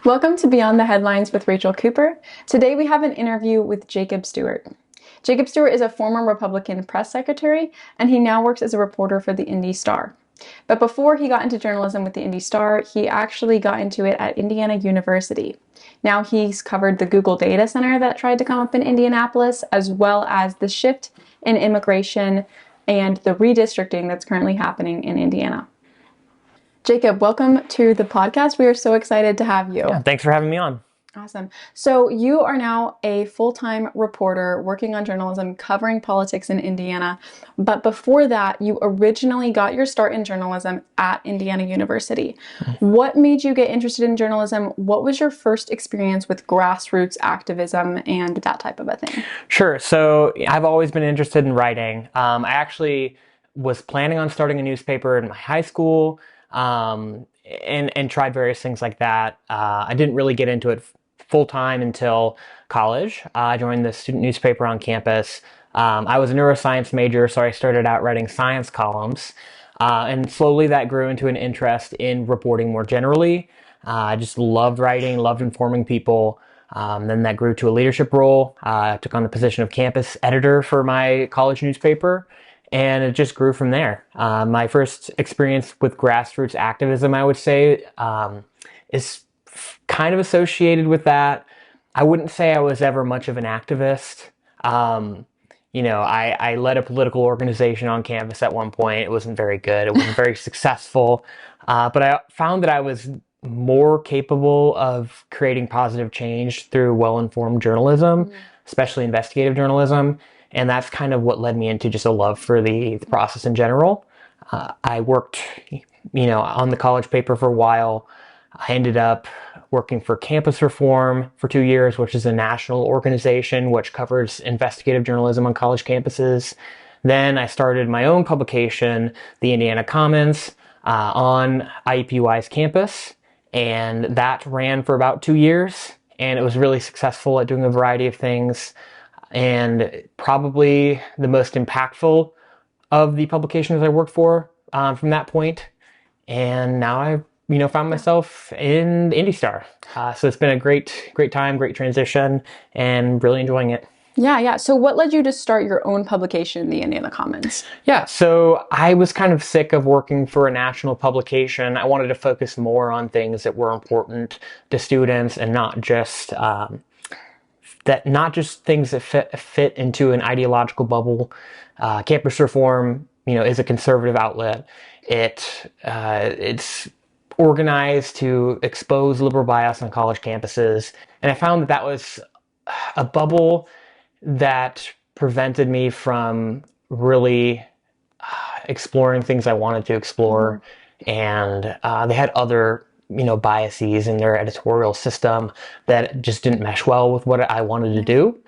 Welcome to Beyond the Headlines with Rachel Cooper. Today we have an interview with Jacob Stewart. Jacob Stewart is a former Republican press secretary, and he now works as a reporter for the IndyStar. But before he got into journalism with the IndyStar, he actually got into it at Indiana University. Now he's covered the Google data center that tried to come up in Indianapolis, as well as the shift in immigration and the redistricting that's currently happening in Indiana. Jacob, welcome to the podcast. We are so excited to have you. Yeah, thanks for having me on. Awesome. So you are now a full-time reporter working on journalism, covering politics in Indiana. But before that, you originally got your start in journalism at Indiana University. What made you get interested in journalism? What was your first experience with grassroots activism and that type of a thing? Sure. So I've always been interested in writing. I actually was planning on starting a newspaper in my high school. And tried various things like that. I didn't really get into it full time until college. I joined the student newspaper on campus. I was a neuroscience major, so I started out writing science columns. And slowly that grew into an interest in reporting more generally. I just loved writing, loved informing people. Then that grew to a leadership role. I took on the position of campus editor for my college newspaper. And it just grew from there. My first experience with grassroots activism, I would say, is kind of associated with that. I wouldn't say I was ever much of an activist. I led a political organization on campus at one point. It wasn't very good. It wasn't very successful. But I found that I was more capable of creating positive change through well-informed journalism, especially investigative journalism. And that's kind of what led me into just a love for the process in general. I worked, on the college paper for a while. I ended up working for Campus Reform for 2 years, which is a national organization which covers investigative journalism on college campuses. Then I started my own publication, the Indiana Commons, on IUPUI's campus. And that ran for about 2 years. And it was really successful at doing a variety of things. And probably the most impactful of the publications I worked for from that point. And now I've found myself in IndyStar. So it's been a great time, great transition, and really enjoying it. Yeah. So what led you to start your own publication, the Indiana Commons? Yeah, so I was kind of sick of working for a national publication. I wanted to focus more on things that were important to students and not just things that fit into an ideological bubble. Campus Reform, is a conservative outlet. It's organized to expose liberal bias on college campuses, and I found that was a bubble that prevented me from really exploring things I wanted to explore. And they had other biases in their editorial system that just didn't mesh well with what I wanted to do.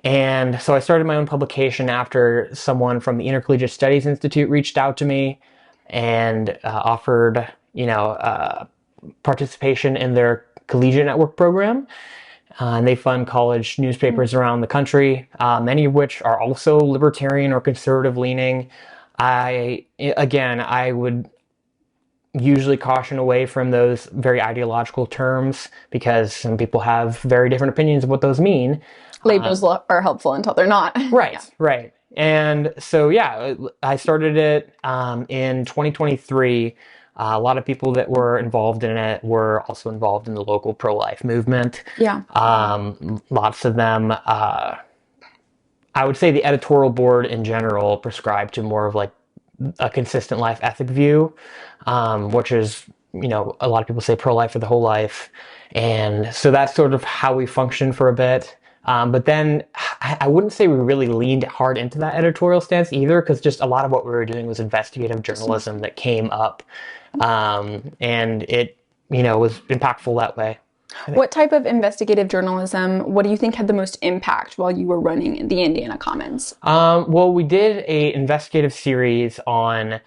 And so I started my own publication after someone from the Intercollegiate Studies Institute reached out to me and offered, participation in their collegiate network program. And they fund college newspapers around the country, many of which are also libertarian or conservative leaning. I would usually caution away from those very ideological terms because some people have very different opinions of what those mean. Labels are helpful until they're not. Right. And so, I started it in 2023. A lot of people that were involved in it were also involved in the local pro-life movement. Yeah. Lots of them, I would say the editorial board in general prescribed to more of like a consistent life ethic view, which is, a lot of people say pro-life for the whole life. And so that's sort of how we functioned for a bit. But then I wouldn't say we really leaned hard into that editorial stance either, because just a lot of what we were doing was investigative journalism that came up. And it, was impactful that way. What type of investigative journalism, what do you think had the most impact while you were running the Indiana Commons? Well, we did a investigative series on,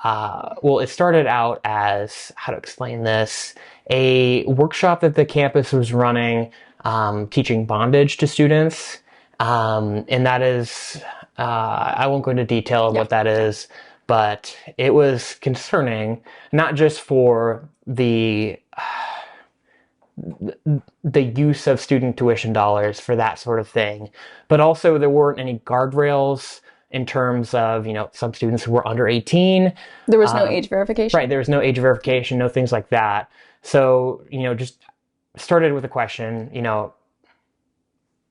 it started out as, how to explain this, a workshop that the campus was running, teaching bondage to students. And that is, I won't go into detail of what that is, but it was concerning, not just for the the use of student tuition dollars for that sort of thing. But also there weren't any guardrails in terms of, some students who were under 18. There was no age Right, verification. there was no age verification, no things like that. So, just started with a question,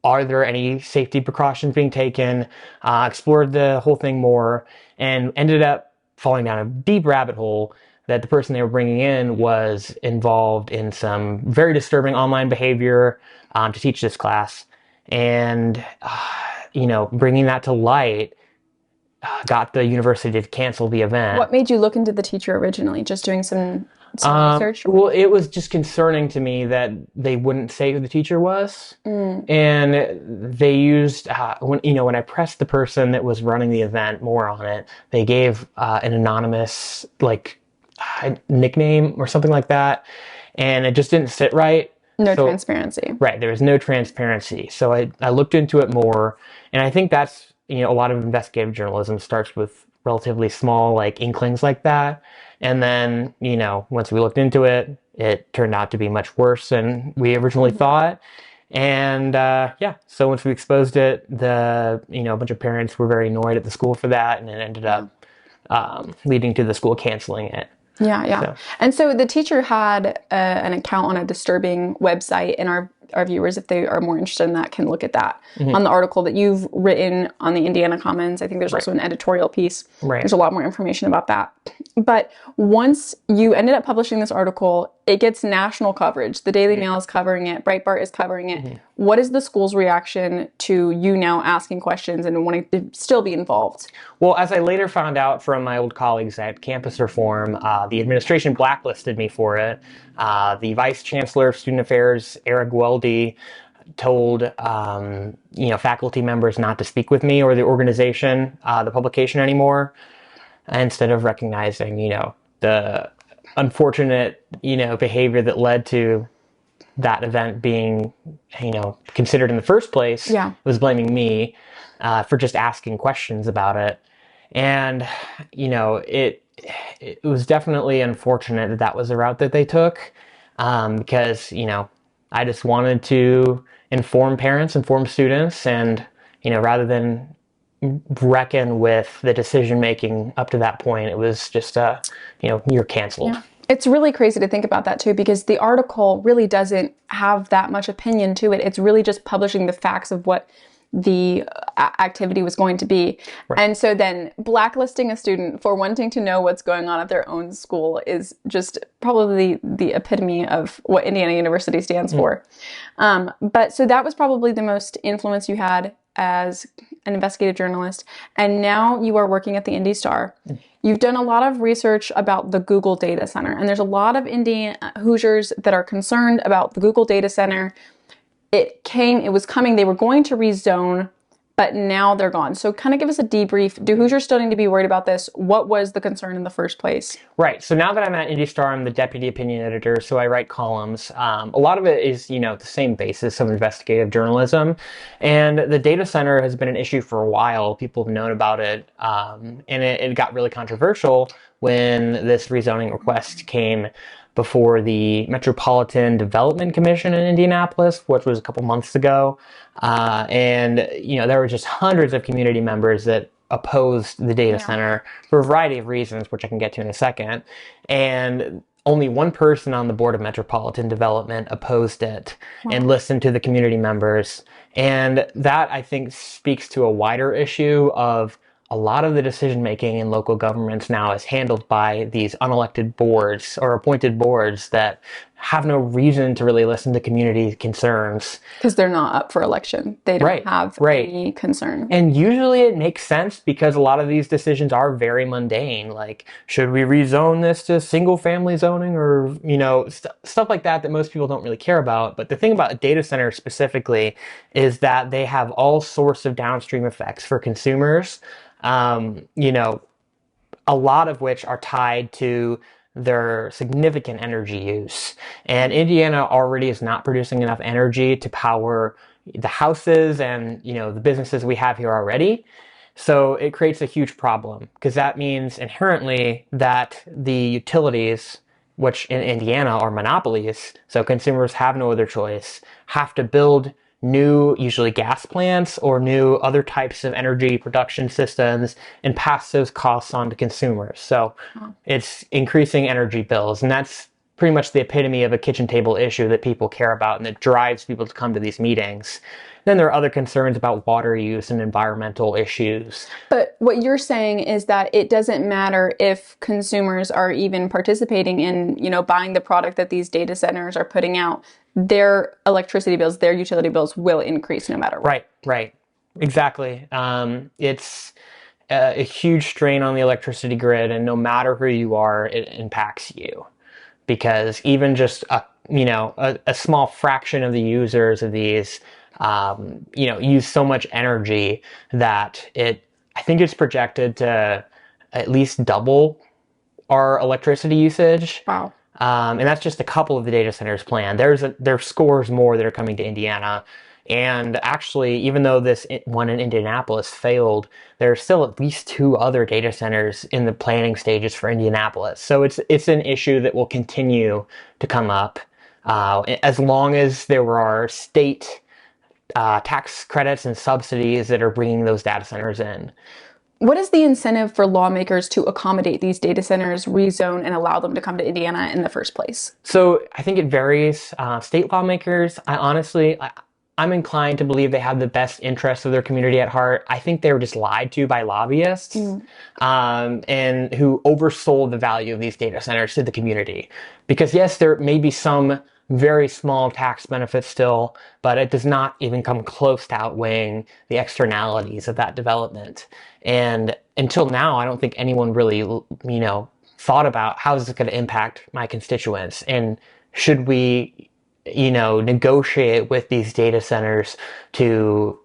are there any safety precautions being taken? Explored the whole thing more and ended up falling down a deep rabbit hole that the person they were bringing in was involved in some very disturbing online behavior to teach this class. And, bringing that to light got the university to cancel the event. What made you look into the teacher originally? Just doing some research? Well, it was just concerning to me that they wouldn't say who the teacher was, and they used when I pressed the person that was running the event more on it, they gave an anonymous nickname or something like that, and it just didn't sit right. No transparency. Right, there was no transparency. So I looked into it more, and I think that's a lot of investigative journalism starts with relatively small inklings like that. And then, once we looked into it, it turned out to be much worse than we originally thought. And so once we exposed it, a bunch of parents were very annoyed at the school for that, and it ended up leading to the school canceling it. Yeah. So. And so the teacher had an account on a disturbing website, and our viewers, if they are more interested in that, can look at that on the article that you've written on the Indiana Commons. I think there's also an editorial piece. Right. There's a lot more information about that. But once you ended up publishing this article, it gets national coverage. The Daily Mail is covering it. Breitbart is covering it. What is the school's reaction to you now asking questions and wanting to still be involved? Well, as I later found out from my old colleagues at Campus Reform, the administration blacklisted me for it. The Vice Chancellor of Student Affairs, Eric Weldy, told faculty members not to speak with me or the organization, the publication anymore, instead of recognizing the unfortunate behavior that led to that event being considered in the first place. Yeah. Was blaming me for just asking questions about it. And it was definitely unfortunate that that was the route that they took, because I just wanted to inform parents, inform students, and rather than reckon with the decision making up to that point, it was just you're canceled. Yeah. It's really crazy to think about that too, because the article really doesn't have that much opinion to it. It's really just publishing the facts of what the activity was going to be. Right. And so then blacklisting a student for wanting to know what's going on at their own school is just probably the epitome of what Indiana University stands for. But so that was probably the most influence you had as an investigative journalist. And now you are working at the IndyStar. You've done a lot of research about the Google data center, and there's a lot of Indiana Hoosiers that are concerned about the Google data center. It was coming, they were going to rezone, but now they're gone. So kind of give us a debrief. Do Hoosiers still need to be worried about this? What was the concern in the first place? Right. So now that I'm at IndyStar, I'm the deputy opinion editor, so I write columns. A lot of it is, the same basis of investigative journalism. And the data center has been an issue for a while. People have known about it. And it got really controversial when this rezoning request came before the Metropolitan Development Commission in Indianapolis, which was a couple months ago. And there were just hundreds of community members that opposed the data center for a variety of reasons, which I can get to in a second. And only one person on the board of Metropolitan Development opposed it and listened to the community members. And that, I think, speaks to a wider issue of a lot of the decision-making in local governments now is handled by these unelected boards or appointed boards that have no reason to really listen to community concerns. Because they're not up for election. They don't have any concern. And usually it makes sense because a lot of these decisions are very mundane. Like, should we rezone this to single-family zoning or, stuff like that most people don't really care about. But the thing about a data center specifically is that they have all sorts of downstream effects for consumers. A lot of which are tied to their significant energy use. And Indiana already is not producing enough energy to power the houses and, the businesses we have here already. So it creates a huge problem because that means inherently that the utilities which in Indiana are monopolies, so consumers have no other choice, have to build new, usually gas plants or new other types of energy production systems and pass those costs on to consumers. So it's increasing energy bills, and that's pretty much the epitome of a kitchen table issue that people care about and that drives people to come to these meetings. Then there are other concerns about water use and environmental issues. But what you're saying is that it doesn't matter if consumers are even participating in, buying the product that these data centers are putting out. Their electricity bills, their utility bills will increase no matter what. Right. Exactly. It's a huge strain on the electricity grid, and no matter who you are, it impacts you. Because even just a small fraction of the users of these use so much energy that I think it's projected to at least double our electricity usage. Wow. And that's just a couple of the data centers planned. There's scores more that are coming to Indiana. And actually, even though this one in Indianapolis failed, there are still at least 2 other data centers in the planning stages for Indianapolis. So it's an issue that will continue to come up as long as there are state tax credits and subsidies that are bringing those data centers in. What is the incentive for lawmakers to accommodate these data centers, rezone, and allow them to come to Indiana in the first place? So I think it varies. State lawmakers, I'm inclined to believe they have the best interests of their community at heart. I think they were just lied to by lobbyists and who oversold the value of these data centers to the community. Because yes, there may be some very small tax benefits still, but it does not even come close to outweighing the externalities of that development. And until now, I don't think anyone really, thought about how is this going to impact my constituents, and should we negotiate with these data centers to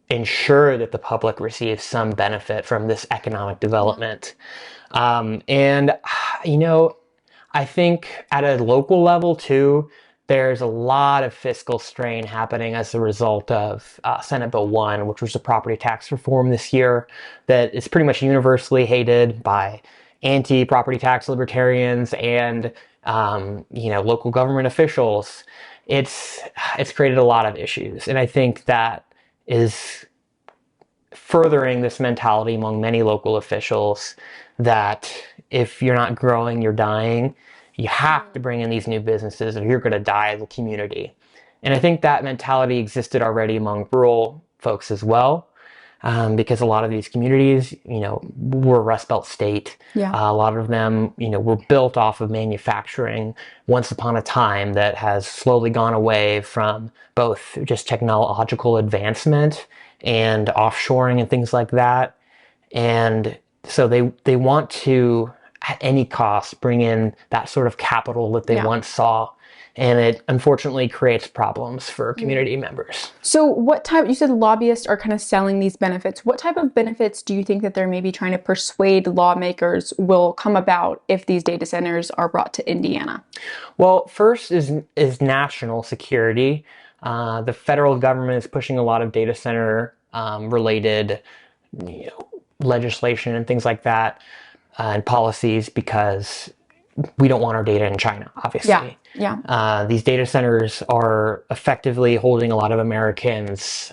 ensure that the public receives some benefit from this economic development. I think at a local level too, there's a lot of fiscal strain happening as a result of Senate Bill 1, which was the property tax reform this year, that is pretty much universally hated by anti-property tax libertarians and local government officials. It's created a lot of issues, and I think that is furthering this mentality among many local officials that if you're not growing, you're dying. You have to bring in these new businesses or you're going to die as a community. And I think that mentality existed already among rural folks as well. Because a lot of these communities, were Rust Belt state. Yeah. A lot of them, were built off of manufacturing once upon a time that has slowly gone away from both just technological advancement and offshoring and things like that. And so they want to, at any cost, bring in that sort of capital that they once saw. And it unfortunately creates problems for community members. So what type, you said lobbyists are kind of selling these benefits. What type of benefits do you think that they're maybe trying to persuade lawmakers will come about if these data centers are brought to Indiana? Well, first is national security. The federal government is pushing a lot of data center related legislation and things like that and policies because we don't want our data in China, obviously. Yeah. These data centers are effectively holding a lot of Americans'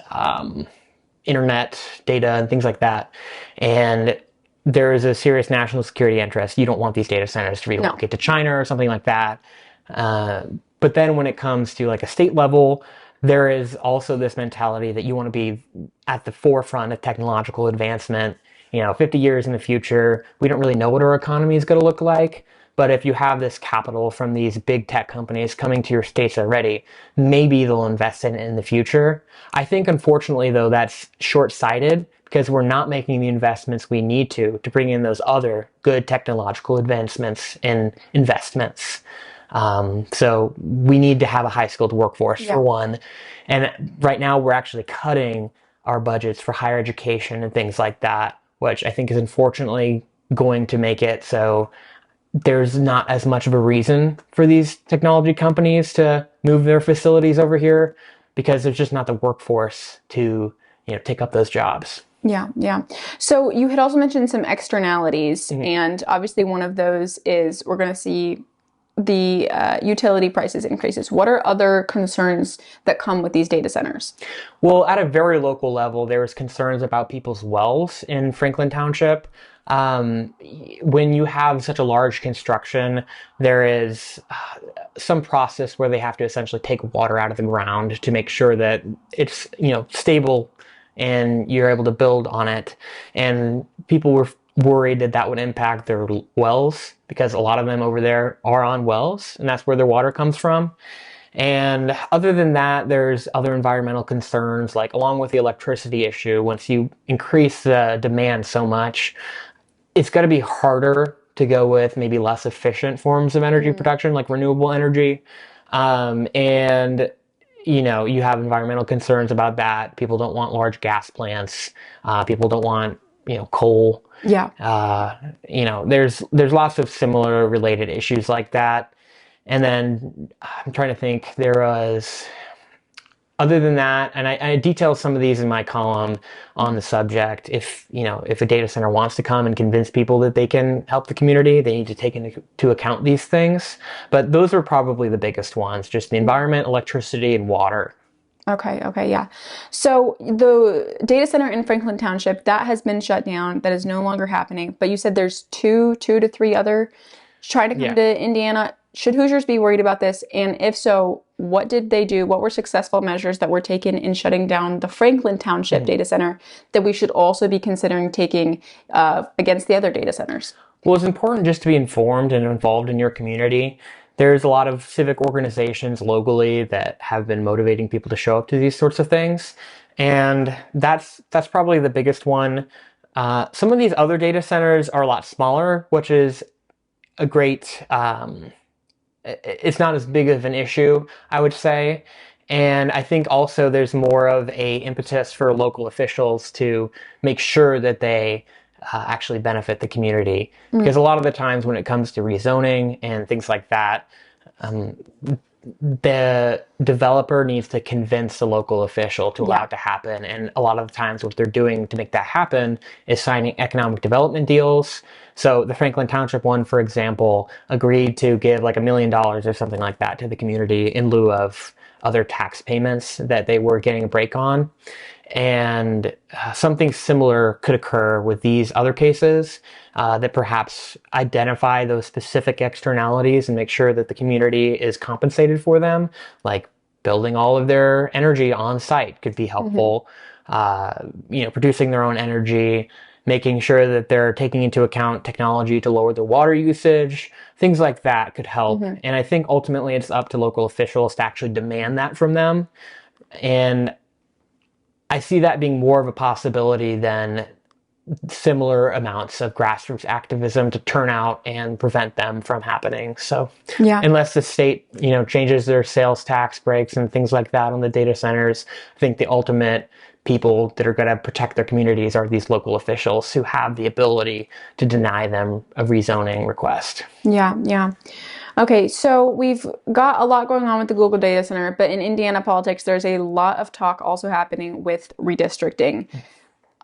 internet data and things like that. And there is a serious national security interest. You don't want these data centers to relocate to China or something like that. But then when it comes to like a state level, there is also this mentality that you want to be at the forefront of technological advancement. 50 years in the future, we don't really know what our economy is going to look like. But if you have this capital from these big tech companies coming to your states already, maybe they'll invest in it in the future. I think, unfortunately, though, that's short-sighted because we're not making the investments we need to bring in those other good technological advancements and investments. So we need to have a high-skilled workforce, for one. And right now, we're actually cutting our budgets for higher education and things like that, which I think is unfortunately going to make it so there's not as much of a reason for these technology companies to move their facilities over here because there's just not the workforce to, take up those jobs. Yeah. So you had also mentioned some externalities, and obviously one of those is we're going to see the utility prices increases, what are other concerns that come with these data centers? Well, at a very local level, there was concerns about people's wells in Franklin Township. Um, when you have such a large construction, there is some process where they have to essentially take water out of the ground to make sure that it's, stable and you're able to build on it. And people were worried that that would impact their wells because a lot of them over there are on wells and that's where their water comes from. And other than that, there's other environmental concerns, like along with the electricity issue, once you increase the demand so much, it's going to be harder to go with maybe less efficient forms of energy production, like renewable energy. And you have environmental concerns about that. People don't want large gas plants. People don't want, coal. Yeah. There's lots of similar related issues like that. And then I'm trying to think, there was, other than that, and I detail some of these in my column on the subject. If a data center wants to come and convince people that they can help the community, they need to take into account these things. But those are probably the biggest ones, just the environment, electricity, and water. Okay, yeah. So the data center in Franklin Township, that has been shut down. That is no longer happening. But you said there's two to three other trying to come to Indiana. Should Hoosiers be worried about this? And if so, what did they do? What were successful measures that were taken in shutting down the Franklin Township data center that we should also be considering taking against the other data centers? Well, it's important just to be informed and involved in your community. There's a lot of civic organizations locally that have been motivating people to show up to these sorts of things. And that's probably the biggest one. Some of these other data centers are a lot smaller, which is a great, it's not as big of an issue, I would say. And I think also there's more of a impetus for local officials to make sure that they actually benefit the community. Because a lot of the times when it comes to rezoning and things like that, the developer needs to convince the local official to allow it to happen. And a lot of the times what they're doing to make that happen is signing economic development deals. So the Franklin Township one, for example, agreed to give like $1 million or something like that to the community in lieu of other tax payments that they were getting a break on. And something similar could occur with these other cases that perhaps identify those specific externalities and make sure that the community is compensated for them, like building all of their energy on site could be helpful. Producing their own energy, making sure that they're taking into account technology to lower their water usage, things like that could help. And I think ultimately it's up to local officials to actually demand that from them. And I see that being more of a possibility than similar amounts of grassroots activism to turn out and prevent them from happening. So unless the state, changes their sales tax breaks and things like that on the data centers, I think the ultimate people that are going to protect their communities are these local officials who have the ability to deny them a rezoning request. Yeah. Okay, so we've got a lot going on with the Google data center, but in Indiana politics, there's a lot of talk also happening with redistricting.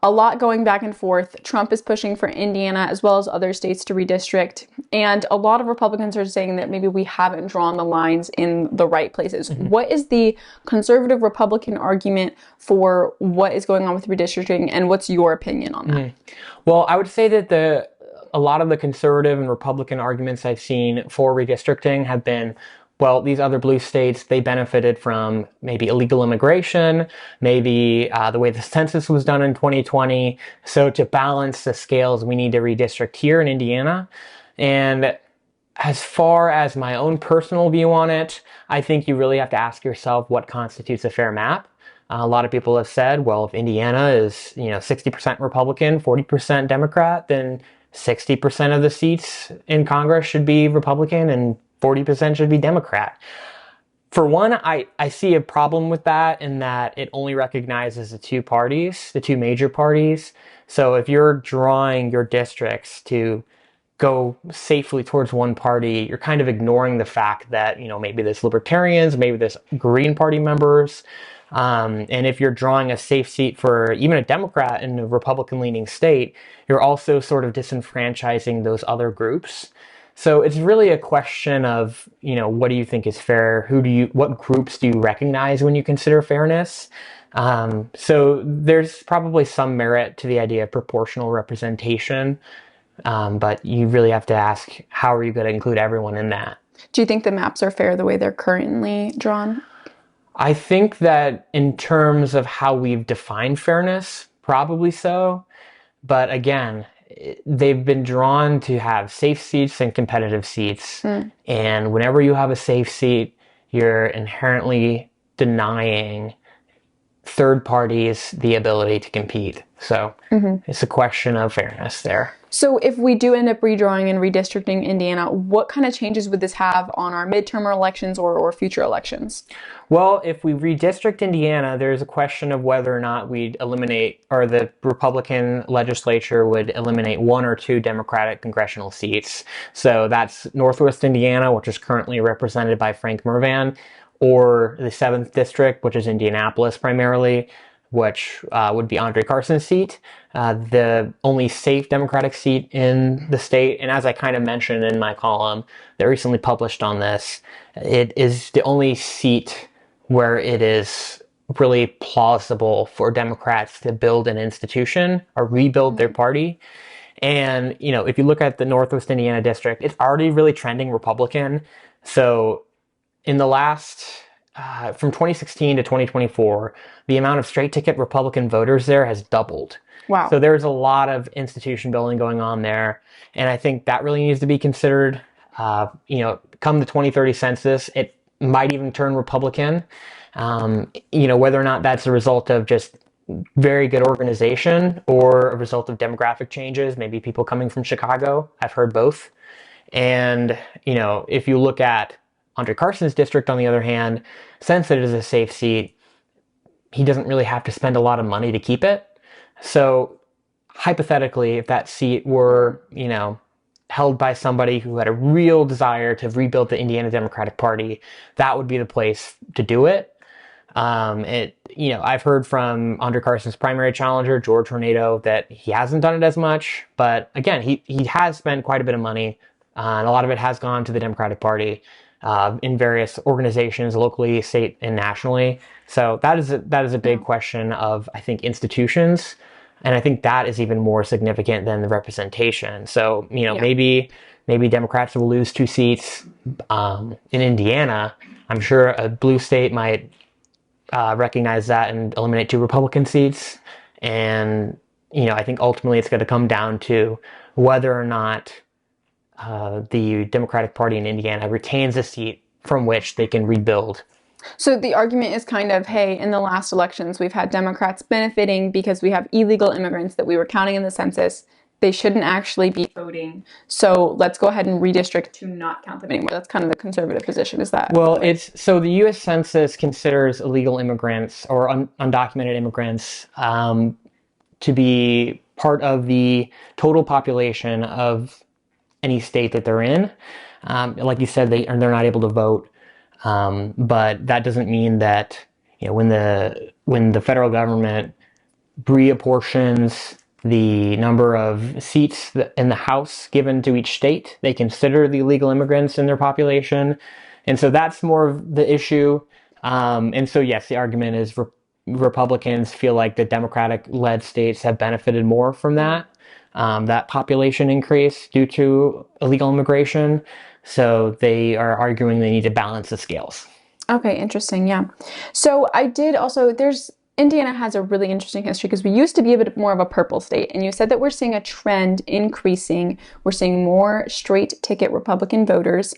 A lot going back and forth. Trump is pushing for Indiana as well as other states to redistrict. And a lot of Republicans are saying that maybe we haven't drawn the lines in the right places. What is the conservative Republican argument for what is going on with redistricting, and what's your opinion on that? Well, I would say that a lot of the conservative and Republican arguments I've seen for redistricting have been, well, these other blue states, they benefited from maybe illegal immigration, maybe the way the census was done in 2020. So to balance the scales, we need to redistrict here in Indiana. And as far as my own personal view on it, I think you really have to ask yourself what constitutes a fair map. A lot of people have said, well, if Indiana is, 60% Republican, 40% Democrat, then 60% of the seats in Congress should be Republican and 40% should be Democrat. For one, I see a problem with that in that it only recognizes the two parties, the two major parties. So if you're drawing your districts to go safely towards one party, you're kind of ignoring the fact that, maybe there's libertarians, maybe there's Green Party members. And if you're drawing a safe seat for even a Democrat in a Republican-leaning state, you're also sort of disenfranchising those other groups. So it's really a question of, what do you think is fair? What groups do you recognize when you consider fairness? So there's probably some merit to the idea of proportional representation, but you really have to ask, how are you going to include everyone in that? Do you think the maps are fair the way they're currently drawn? I think that in terms of how we've defined fairness, probably so. But again, they've been drawn to have safe seats and competitive seats. And whenever you have a safe seat, you're inherently denying third parties the ability to compete. So it's a question of fairness there. So if we do end up redrawing and redistricting Indiana, what kind of changes would this have on our midterm elections or future elections? Well, if we redistrict Indiana, there's a question of whether or not we'd eliminate, or the Republican legislature would eliminate one or two Democratic congressional seats. So that's Northwest Indiana, which is currently represented by Frank Mervan, or the 7th District, which is Indianapolis primarily, which would be Andre Carson's seat, the only safe Democratic seat in the state. And as I kind of mentioned in my column that recently published on this, it is the only seat where it is really plausible for Democrats to build an institution or rebuild their party. And, if you look at the Northwest Indiana district, it's already really trending Republican. So in the last, from 2016 to 2024, the amount of straight ticket Republican voters there has doubled. Wow. So there's a lot of institution building going on there. And I think that really needs to be considered. Come the 2030 census, it might even turn Republican. Whether or not that's a result of just very good organization or a result of demographic changes, maybe people coming from Chicago. I've heard both. And, if you look at Andre Carson's district, on the other hand, since it is a safe seat, he doesn't really have to spend a lot of money to keep it. So hypothetically, if that seat were, held by somebody who had a real desire to rebuild the Indiana Democratic Party, that would be the place to do it. I've heard from Andre Carson's primary challenger, George Tornado, that he hasn't done it as much. But again, he has spent quite a bit of money, and a lot of it has gone to the Democratic Party in various organizations, locally, state, and nationally. So that is a big question of, I think, institutions. And I think that is even more significant than the representation. So, maybe Democrats will lose 2 seats. In Indiana, I'm sure a blue state might recognize that and eliminate 2 Republican seats. And, I think ultimately it's going to come down to whether or not the Democratic Party in Indiana retains a seat from which they can rebuild. So the argument is kind of, hey, in the last elections, we've had Democrats benefiting because we have illegal immigrants that we were counting in the census. They shouldn't actually be voting. So let's go ahead and redistrict to not count them anymore. That's kind of the conservative position, is that? Well, so the U.S. Census considers illegal immigrants or undocumented immigrants to be part of the total population of any state that they're in. Like you said, they're not able to vote. But that doesn't mean that, when the federal government reapportions the number of seats in the House given to each state, they consider the illegal immigrants in their population. And so that's more of the issue. And so, yes, the argument is Republicans feel like the Democratic-led states have benefited more from that population increase due to illegal immigration. So they are arguing they need to balance the scales. Okay, interesting. Yeah. So I did also, Indiana has a really interesting history because we used to be a bit more of a purple state. And you said that we're seeing a trend increasing. We're seeing more straight ticket Republican voters.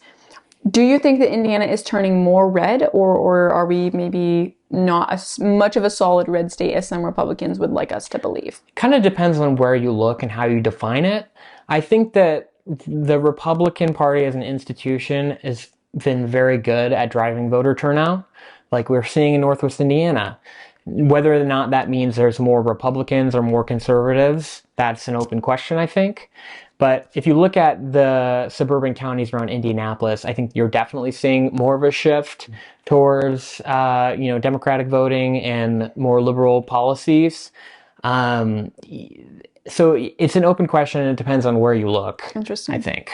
Do you think that Indiana is turning more red, or are we maybe not as much of a solid red state as some Republicans would like us to believe? Kind of depends on where you look and how you define it. I think that the Republican Party as an institution has been very good at driving voter turnout, like we're seeing in Northwest Indiana. Whether or not that means there's more Republicans or more conservatives, that's an open question, I think. But if you look at the suburban counties around Indianapolis, I think you're definitely seeing more of a shift towards, Democratic voting and more liberal policies. Um, so it's an open question, and it depends on where you look, I Interesting. think.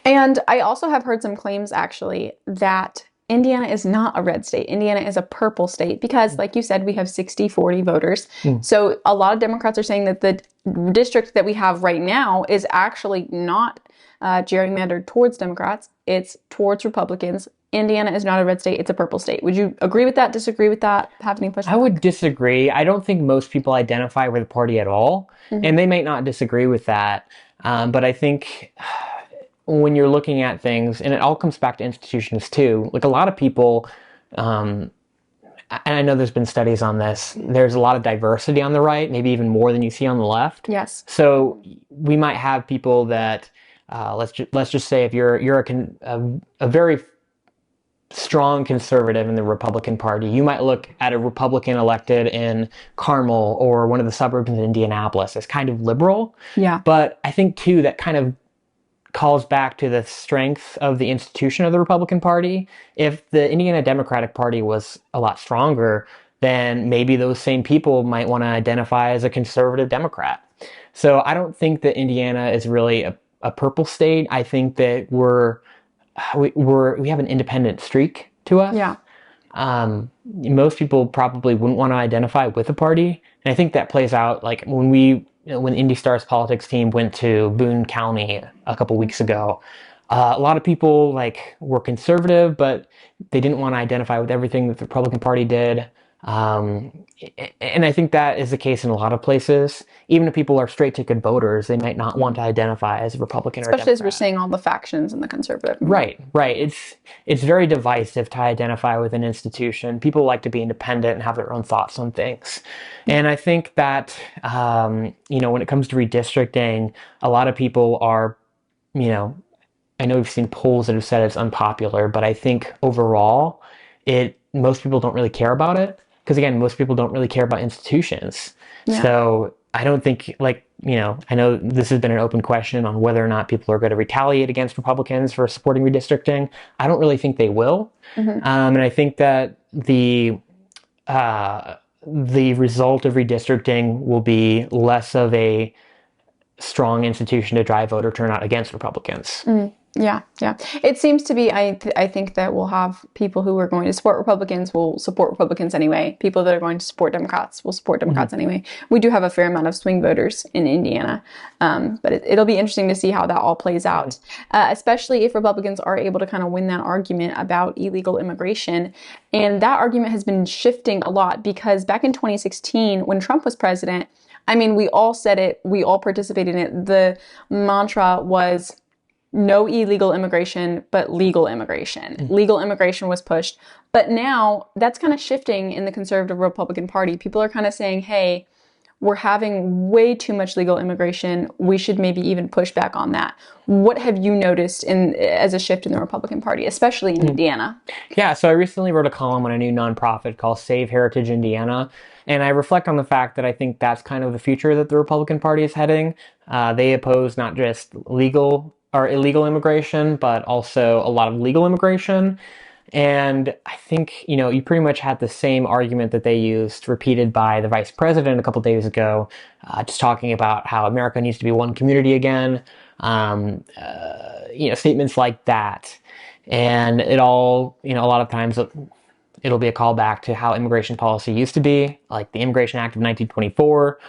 And I also have heard some claims actually that Indiana is not a red state. Indiana is a purple state because, like you said, we have 60-40 voters. Mm. So a lot of Democrats are saying that the district that we have right now is actually not gerrymandered towards Democrats. It's towards Republicans. Indiana is not a red state. It's a purple state. Would you agree with that? Disagree with that? Have any I pushback? would disagree. I don't think most people identify with the party at all, Mm-hmm. and they might not disagree with that. But I think when you're looking at things, and it all comes back to institutions too, like a lot of people, um, and I know there's been studies on this, there's a lot of diversity on the right, maybe even more than you see on the left. Yes. So we might have people that, let's just say if you're a very strong conservative in the Republican Party. You might look at a Republican elected in Carmel or one of the suburbs in Indianapolis as kind of liberal. Yeah. But I think, too, that kind of calls back to the strength of the institution of the Republican Party. If the Indiana Democratic Party was a lot stronger, then maybe those same people might want to identify as a conservative Democrat. So I don't think that Indiana is really a purple state. I think that we have an independent streak to us. Yeah. Most people probably wouldn't want to identify with a party, and I think that plays out like when IndyStar's politics team went to Boone County a couple weeks ago. A lot of people like were conservative, but they didn't want to identify with everything that the Republican Party did. Um, and I think that is the case in a lot of places. Even if people are straight ticket voters, they might not want to identify as a Republican or a Especially as we're Democrat. seeing all the factions in the conservative movement. Right, right. It's very divisive to identify with an institution. People like to be independent and have their own thoughts on things. And I think that when it comes to redistricting, a lot of people are, you know, I know we've seen polls that have said it's unpopular, but I think overall, it most people don't really care about it because again, most people don't really care about institutions. Yeah. So I don't think I know this has been an open question on whether or not people are going to retaliate against Republicans for supporting redistricting. I don't really think they will, Mm-hmm. and I think that the result of redistricting will be less of a strong institution to drive voter turnout against Republicans. Yeah, yeah. It seems to be, I think that we'll have people who are going to support Republicans will support Republicans anyway. People that are going to support Democrats will support Democrats anyway. We do have a fair amount of swing voters in Indiana. But it'll be interesting to see how that all plays out, especially if Republicans are able to kind of win that argument about illegal immigration. And that argument has been shifting a lot because back in 2016, when Trump was president, I mean, we all said it, we all participated in it. The mantra was no illegal immigration, but legal immigration. Legal immigration was pushed. But now that's kind of shifting in the conservative Republican Party. People are kind of saying, hey, we're having way too much legal immigration. We should maybe even push back on that. What have you noticed as a shift in the Republican Party, especially in Indiana? Yeah, so I recently wrote a column on a new nonprofit called Save Heritage Indiana, and I reflect on the fact that I think that's kind of the future that the Republican Party is heading. They oppose not just legal or illegal immigration, but also a lot of legal immigration. And I think, you pretty much had the same argument that they used repeated by the vice president a couple days ago, just talking about how America needs to be one community again, statements like that. And it all, a lot of times it'll be a callback to how immigration policy used to be, like the Immigration Act of 1924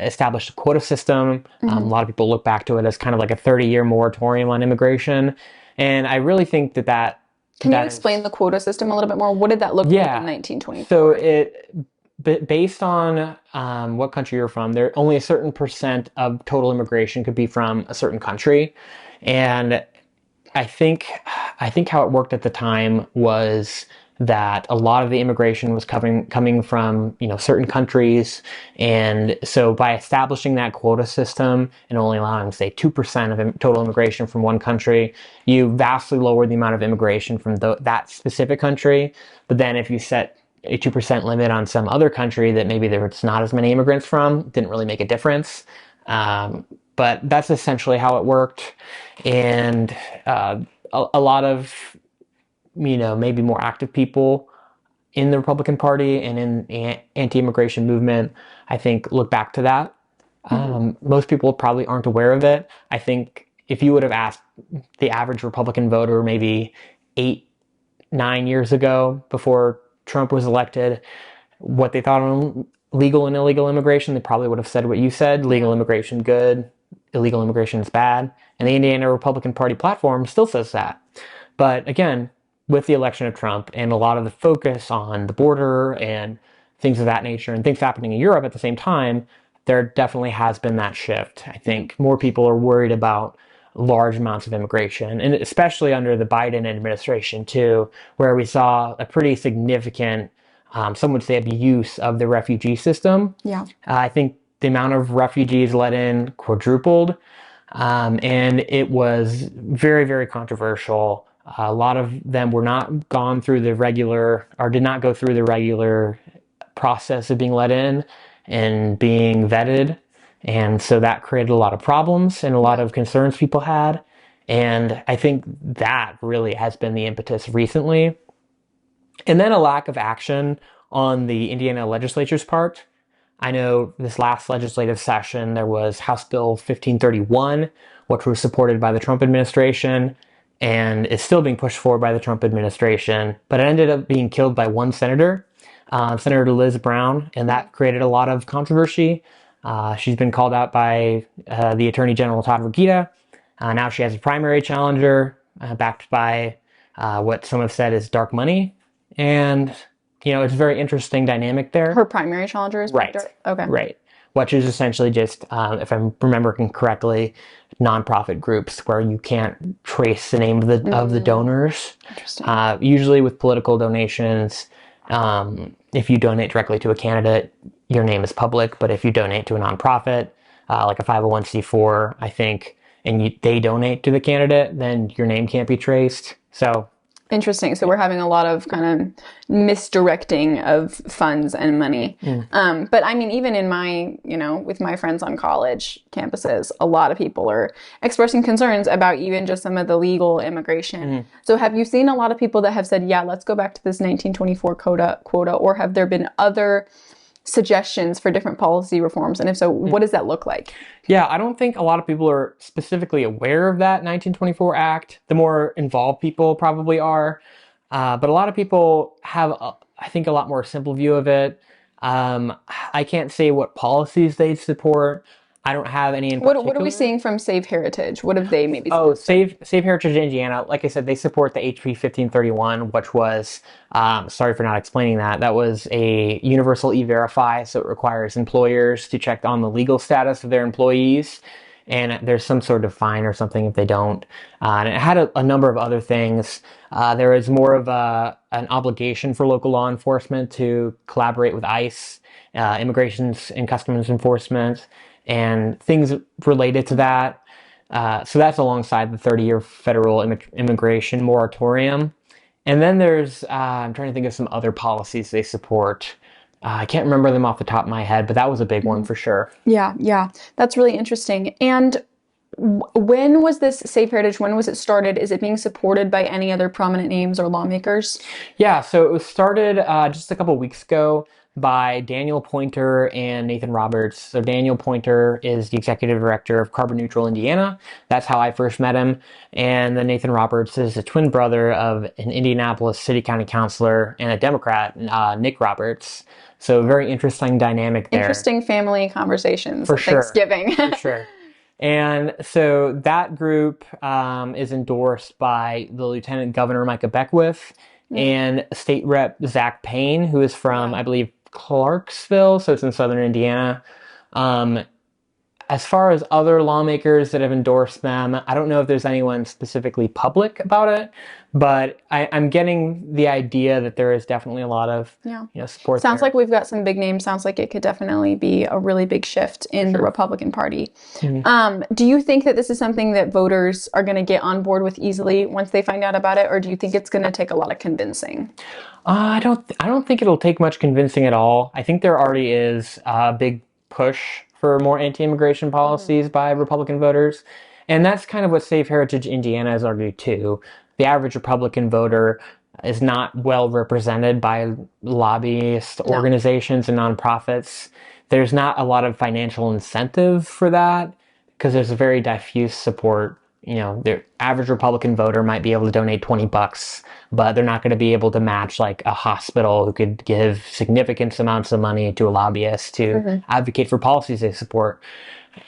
established a quota system. A lot of people look back to it as kind of like a 30-year moratorium on immigration. And I really think that Can you explain the quota system a little bit more? What did that look like in 1924? So based on what country you're from, there only a certain percent of total immigration could be from a certain country, and I think how it worked at the time was that a lot of the immigration was coming from certain countries, and so by establishing that quota system and only allowing say 2% of total immigration from one country, you vastly lowered the amount of immigration from that specific country. But then if you set a 2% limit on some other country that maybe there's not as many immigrants from, didn't really make a difference. But that's essentially how it worked, and a lot of maybe more active people in the Republican Party and in the anti-immigration movement, I think, look back to that. Most people probably aren't aware of it. I think if you would have asked the average Republican voter maybe 8, 9 years ago, before Trump was elected, what they thought on legal and illegal immigration, they probably would have said what you said: legal immigration good, illegal immigration is bad. And the Indiana Republican Party platform still says that. But again, with the election of Trump and a lot of the focus on the border and things of that nature and things happening in Europe at the same time, there definitely has been that shift. I think more people are worried about large amounts of immigration, and especially under the Biden administration too, where we saw a pretty significant, some would say, abuse of the refugee system. Yeah. I think the amount of refugees let in quadrupled, and it was very, very controversial. A lot of them were not gone through the regular, or did not go through the regular process of being let in and being vetted. And so that created a lot of problems and a lot of concerns people had. And I think that really has been the impetus recently. And then a lack of action on the Indiana legislature's part. I know this last legislative session, there was House Bill 1531, which was supported by the Trump administration and is still being pushed forward by the Trump administration, but it ended up being killed by one senator, Senator Liz Brown, and that created a lot of controversy. She's been called out by the Attorney General Todd Rokita. Now she has a primary challenger backed by what some have said is dark money. And, it's a very interesting dynamic there. Her primary challenger is right. Okay. Right. Which is essentially just, if I'm remembering correctly, nonprofit groups where you can't trace the name of the donors. Interesting. Usually with political donations, if you donate directly to a candidate, your name is public. But if you donate to a nonprofit, like a 501c4, I think, and they donate to the candidate, then your name can't be traced. So interesting. So we're having a lot of kind of misdirecting of funds and money. But I mean, even in my, with my friends on college campuses, a lot of people are expressing concerns about even just some of the legal immigration. So have you seen a lot of people that have said, yeah, let's go back to this 1924 quota, or have there been other suggestions for different policy reforms? And if so, what does that look like? Yeah, I don't think a lot of people are specifically aware of that 1924 Act. The more involved people probably are. But a lot of people have, I think, a lot more simple view of it. I can't say what policies they support. I don't have any in particular. What are we seeing from Save Heritage? What have they maybe? Save Heritage Indiana. Like I said, they support the HB 1531, which was, sorry for not explaining that. That was a universal e-verify, so it requires employers to check on the legal status of their employees, and there's some sort of fine or something if they don't. And it had a number of other things. There is more of an obligation for local law enforcement to collaborate with ICE, Immigration and Customs Enforcement, and things related to that. So that's alongside the 30-year federal immigration moratorium. And then there's, I'm trying to think of some other policies they support. I can't remember them off the top of my head, but that was a big one for sure. Yeah. That's really interesting. And when was this Save Heritage, when was it started? Is it being supported by any other prominent names or lawmakers? Yeah, so it was started just a couple weeks ago by Daniel Pointer and Nathan Roberts. So Daniel Pointer is the executive director of Carbon Neutral Indiana. That's how I first met him. And then Nathan Roberts is a twin brother of an Indianapolis city county councilor and a Democrat, Nick Roberts. So very interesting dynamic there. Interesting family conversations for sure. Thanksgiving. For sure. And so that group is endorsed by the Lieutenant Governor Micah Beckwith and State Rep Zach Payne, who is from, I believe, Clarksville, so it's in southern Indiana. As far as other lawmakers that have endorsed them, I don't know if there's anyone specifically public about it, but I'm getting the idea that there is definitely a lot of support. Sounds like we've got some big names. Sounds like it could definitely be a really big shift in the Republican Party. Do you think that this is something that voters are going to get on board with easily once they find out about it, or do you think it's going to take a lot of convincing? I don't think it'll take much convincing at all. I think there already is a big push for more anti-immigration policies by Republican voters. And that's kind of what Save Heritage Indiana has argued too. The average Republican voter is not well represented by lobbyist organizations and nonprofits. There's not a lot of financial incentive for that because there's a very diffuse support. The average Republican voter might be able to donate $20, but they're not going to be able to match like a hospital who could give significant amounts of money to a lobbyist to advocate for policies they support.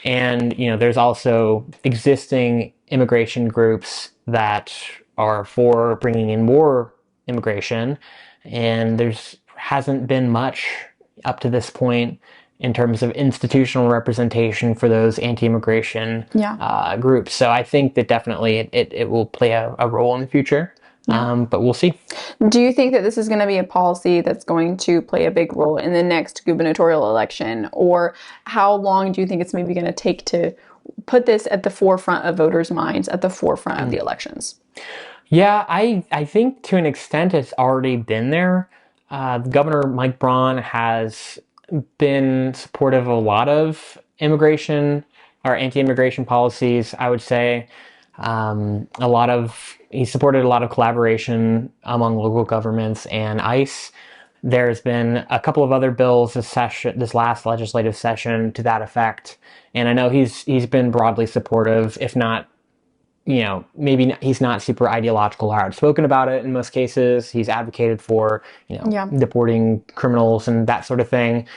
And, there's also existing immigration groups that are for bringing in more immigration. And there's hasn't been much up to this point in terms of institutional representation for those anti-immigration groups. So I think that definitely it will play a role in the future. But we'll see. Do you think that this is going to be a policy that's going to play a big role in the next gubernatorial election? Or how long do you think it's maybe going to take to put this at the forefront of voters' minds, at the forefront of the elections? Yeah, I think to an extent it's already been there. Governor Mike Braun has been supportive of a lot of immigration or anti-immigration policies, I would say. He supported a lot of collaboration among local governments and ICE. There's been a couple of other bills this last legislative session to that effect. And I know he's been broadly supportive, if not, maybe he's not super ideological or outspoken about it in most cases. He's advocated for, deporting criminals and that sort of thing.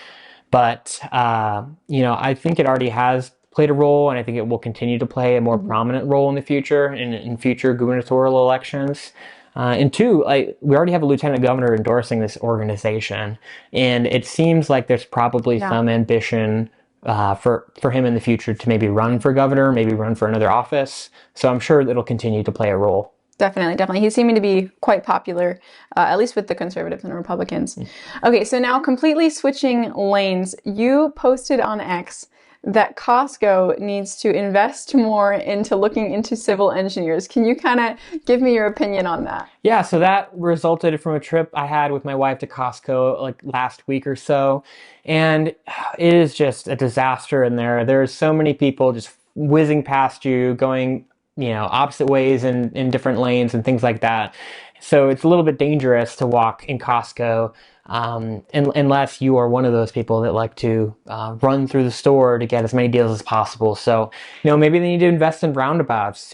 But, I think it already has played a role, and I think it will continue to play a more prominent role in the future, in future gubernatorial elections. And two, we already have a lieutenant governor endorsing this organization, and it seems like there's probably some ambition for him in the future to maybe run for governor, maybe run for another office. So I'm sure it'll continue to play a role. Definitely. He's seeming to be quite popular, at least with the conservatives and Republicans. Okay, so now completely switching lanes, you posted on X that Costco needs to invest more into looking into civil engineers. Can you kind of give me your opinion on that? Yeah, so that resulted from a trip I had with my wife to Costco like last week or so. And it is just a disaster in there. There's so many people just whizzing past you, going, opposite ways in different lanes and things like that. So it's a little bit dangerous to walk in Costco unless you are one of those people that like to run through the store to get as many deals as possible. So, maybe they need to invest in roundabouts.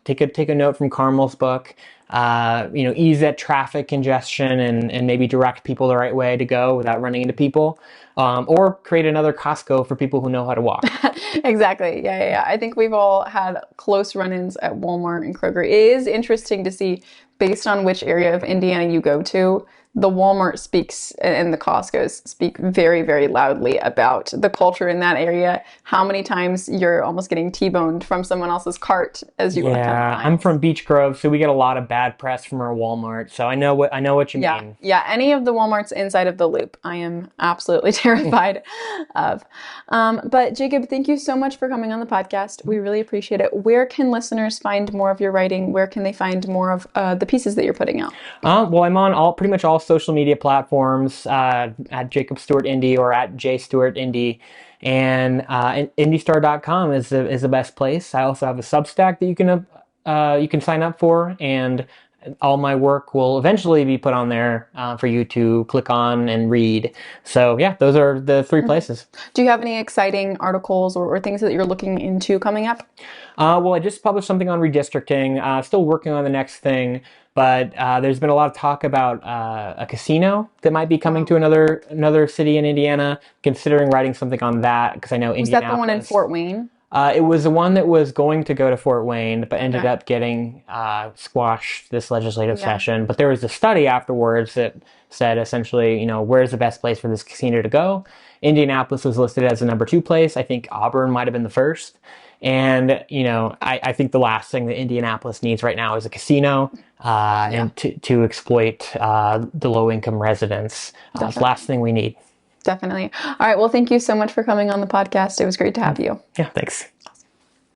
Take a note from Carmel's book. Ease that traffic congestion and maybe direct people the right way to go without running into people. Or create another Costco for people who know how to walk. Exactly. Yeah. I think we've all had close run-ins at Walmart and Kroger. It is interesting to see, based on which area of Indiana you go to, the Walmart speaks and the Costco's speak very, very loudly about the culture in that area. How many times you're almost getting T-boned from someone else's cart as you walk down the aisles. I'm from Beech Grove, so we get a lot of bad press from our Walmart. So I know what you mean. Yeah. Any of the Walmarts inside of the loop, I am absolutely terrified of. But Jacob, thank you so much for coming on the podcast. We really appreciate it. Where can listeners find more of your writing? Where can they find more of the pieces that you're putting out? Well, I'm on pretty much all social media platforms at Jacob Stewart Indy or at JStewart Indy. And IndyStar.com is the best place. I also have a Substack that you can sign up for, and all my work will eventually be put on there for you to click on and read. So yeah, those are the three places. Do you have any exciting articles or things that you're looking into coming up? Well, I just published something on redistricting. Still working on the next thing, but there's been a lot of talk about a casino that might be coming to another city in Indiana. Considering writing something on that because I know Indianapolis. Was that the one in Fort Wayne? It was the one that was going to go to Fort Wayne, but ended up getting squashed this legislative session. But there was a study afterwards that said essentially, where's the best place for this casino to go? Indianapolis was listed as the number 2 place. I think Auburn might have been the first. And, I think the last thing that Indianapolis needs right now is a casino and to exploit the low-income residents. It's the last thing we need. Definitely. All right. Well, thank you so much for coming on the podcast. It was great to have you. Yeah, thanks.